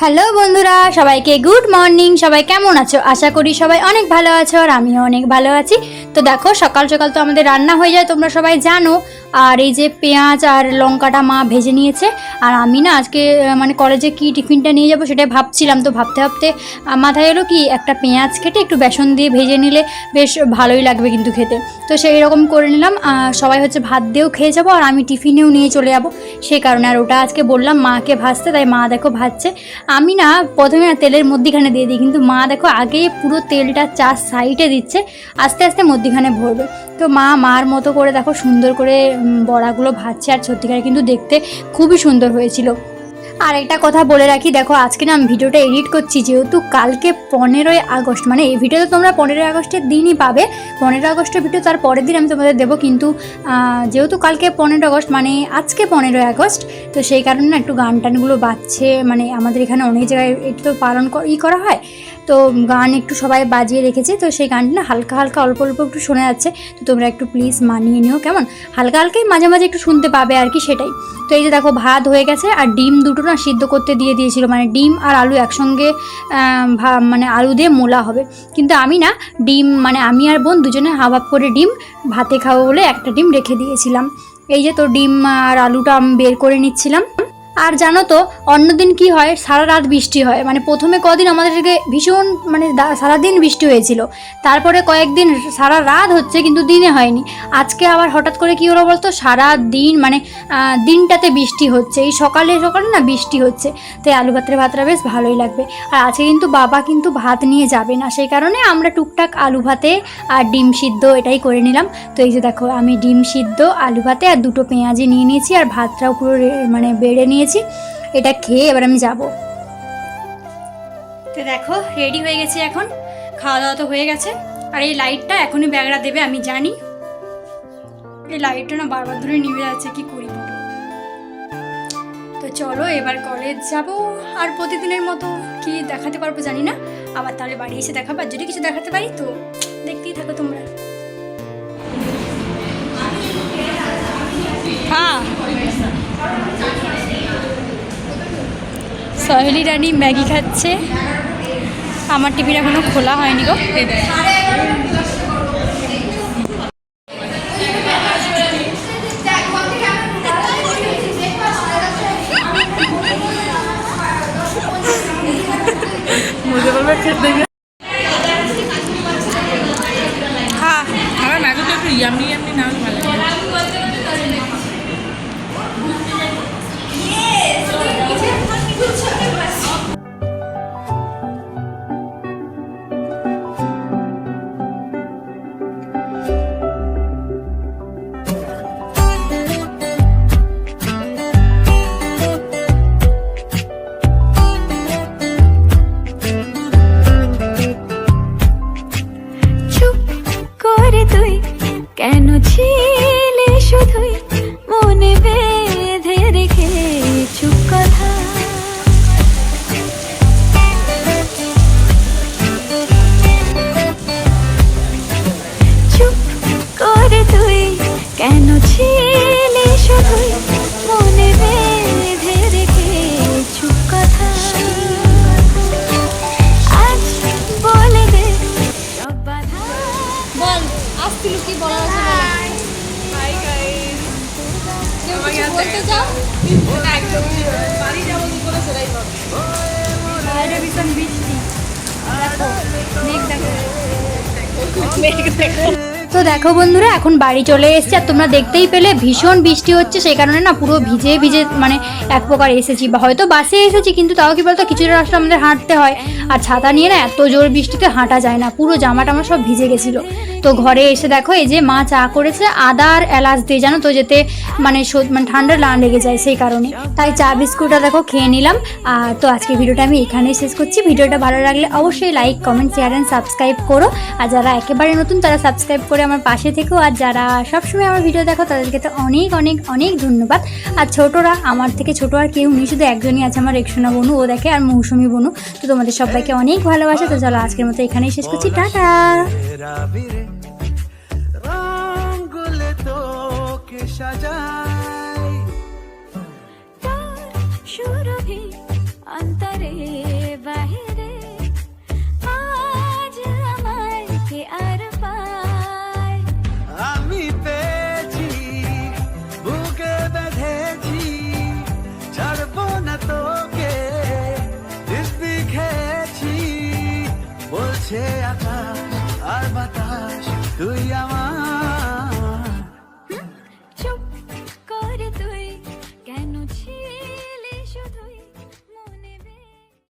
Hello বন্ধুরা, সবাইকে good morning. সবাই কেমন আছো? আশা করি সবাই অনেক ভালো আছো, আর আমিও অনেক ভালো আছি। তো দেখো, সকাল সকাল তো আমাদের রান্না হয়ে যায়, তোমরা সবাই জানো। আর এই যে পেঁয়াজ আর লঙ্কাটা মা ভেজে নিয়েছে। আর আমি না আজকে মানে কলেজে কি টিফিনটা নিয়ে যাবো সেটাই ভাবছিলাম। তো ভাবতে ভাবতে মাথায় এলো কি, একটা পেঁয়াজ কেটে একটু বেসন দিয়ে ভেজে নিলে বেশ ভালোই লাগবে কিন্তু খেতে। তো সেই রকম করে নিলাম। সবাই হচ্ছে ভাত দিয়েও খেয়ে যাবো, আর আমি টিফিনেও নিয়ে চলে যাবো, সেই কারণে। আর ওটা আজকে বললাম মাকে ভাজতে, তাই মা দেখো ভাজছে। আমি না প্রথমে তেলের মধ্যিখানে দিয়ে দিই, কিন্তু মা দেখো আগে পুরো তেলটা চার সাইডে দিচ্ছে, আস্তে আস্তে মধ্যিখানে ভরবে। তো মার মতো করে দেখো সুন্দর করে বড়াগুলো ভাজছে, আর সত্যিকার কিন্তু দেখতে খুবই সুন্দর হয়েছিল। আর একটা কথা বলে রাখি, দেখো আজকে না আমি ভিডিওটা এডিট করছি, যেহেতু কালকে 15ই আগস্ট, মানে এই ভিডিওতে তোমরা 15ই আগস্টের দিনই পাবে। 15 আগস্টের ভিডিও তার পরের দিন আমি তোমাদের দেবো, কিন্তু যেহেতু কালকে 15 আগস্ট, মানে আজকে 15ই আগস্ট, তো সেই কারণে না একটু গান টানগুলো বাজছে। মানে আমাদের এখানে অনেক জায়গায় একটু তো পালন করা হয়, তো গান একটু সবাই বাজিয়ে রেখেছে। তো সেই গানটা না হালকা হালকা অল্প অল্প একটু শোনা যাচ্ছে। তো তোমরা একটু প্লিজ মানিয়ে নিও, কেমন? হালকা হালকাই মাঝে মাঝে একটু শুনতে পাবে আর কি, সেটাই। তো এই যে দেখো ভাত হয়ে গেছে, আর ডিম দুটো না সিদ্ধ করতে দিয়ে দিয়েছিল, মানে ডিম আর আলু একসঙ্গে মানে আলু দিয়ে মোলা হবে। কিন্তু আমি না ডিম, মানে আমি আর বোন দুজনে হাফ হাফ করে ডিম ভাতে খাবো বলে একটা ডিম রেখে দিয়েছিলাম। এই যে তো ডিম আর আলুটা আমি বের করে নিচ্ছিলাম। আর জানো তো অন্যদিন কি হয়, সারা রাত বৃষ্টি হয়। মানে প্রথমে কদিন আমাদেরকে ভীষণ মানে সারাদিন বৃষ্টি হয়েছিল, তারপরে কয়েকদিন সারা রাত হচ্ছে, কিন্তু দিনে হয়নি। আজকে আবার হঠাৎ করে কি হলো বলতো, সারা দিন মানে দিনটাতে বৃষ্টি হচ্ছে, এই সকালে সকালে না বৃষ্টি হচ্ছে। তাই আলু ভাতটা বেশ ভালোই লাগবে। আর আজকে কিন্তু বাবা কিন্তু ভাত নিয়ে যাবে না, সেই কারণে আমরা টুকটাক আলু ভাতে আর ডিম সিদ্ধ এটাই করে নিলাম। তো এই যে দেখো আমি ডিম সিদ্ধ, আলু ভাতে আর দুটো পেঁয়াজি নিয়ে নিয়েছি, আর ভাতটাও পুরো মানে বেড়ে নিয়েছি। এটা খেয়ে এবার আমি যাব। তো দেখো রেডি হয়ে গেছে, এখন খাওয়া দাওয়া তো হয়ে গেছে। আর এই লাইটটা এখনই ব্যাগরা দেবে, আমি জানি। এই লাইটটা না বারবার ধরে নিভে যাচ্ছে, কি করি বলো। তো চলো এবার কলেজ যাব। আর প্রতিদিনের মতো কি দেখাতে পারবো জানি না, আবার তাহলে বাড়ি এসে দেখাবো। আর যদি কিছু দেখাতে পারি তো দেখতেই থাকো তোমরা। হ্যাঁ, সহেলি রানী ম্যাগি খাচ্ছে। আমার টিফিন এখনো খোলা হয়নি গো। হ্যাঁ, আমার ম্যাগিটা একটু ইয়ামি ইয়ামি না হলে ভালো লাগে। কেন ছিলে শুধুই মনে বেঁধে রেখে চুপ কথা, চুপ করে তুই কেন ছিলে শুধুই মনে বেঁধে রেখে চুপ কথা, আজ বলে দে সব বাধা। বল, আসছিল কি বলার আছে? হাই গাইস, কিছু বলতে চাও? ওটা একদমই বাড়ি যাবো কি করে সেটাই ভাবছি। বাইরে ভীষণ বৃষ্টি, দেখো মেঘ দেখো। তো দেখো বন্ধুরা, এখন বাড়ি চলে এসেছি। আর তোমরা দেখতেই পেলে ভীষণ বৃষ্টি হচ্ছে, সেই কারণে না পুরো ভিজে ভিজে মানে এক প্রকার এসেছি, বা হয়তো বাসে এসেছি, কিন্তু তাও কি বলতো কিছুটা রাস্তা আমাদের হাঁটতে হয়। আর ছাতা নিয়ে না এত জোর বৃষ্টিতে হাঁটা যায় না, পুরো জামা টামা সব ভিজে গেছিলো। তো ঘরে এসে দেখো এই যে মা চা করেছে আদা আর এলাচ দিয়ে, জানো তো, যেতে মানে ঠান্ডা না লেগে যায়, সেই কারণে। তাই চা বিস্কুটটা দেখো খেয়ে নিলাম। আর তো আজকে ভিডিওটা আমি এখানেই শেষ করছি। ভিডিওটা ভালো লাগলে অবশ্যই like, comment, share and subscribe করো। আর যারা একেবারে নতুন তারা সাবস্ক্রাইব করে আমার পাশে থেকো। আর যারা সবসময় আমার ভিডিও দেখো তাদেরকে তো অনেক অনেক অনেক ধন্যবাদ। আর ছোটরা, আমার থেকে ছোট আর কেউ নেই, শুধু একজনই আছে, আমার রেকসোনা বনু, ও দেখে, আর মৌসুমি বনু। তো তোমাদের সবাইকে অনেক ভালোবাসা। তো চলো আজকের মতো এখানেই শেষ করছি, টাটা। রঙগুলো তোকে সাজাই ছাড়বো না তোকে দিব্যি খেয়েছি বলছে আকাশ আর বাতাস তুই আমার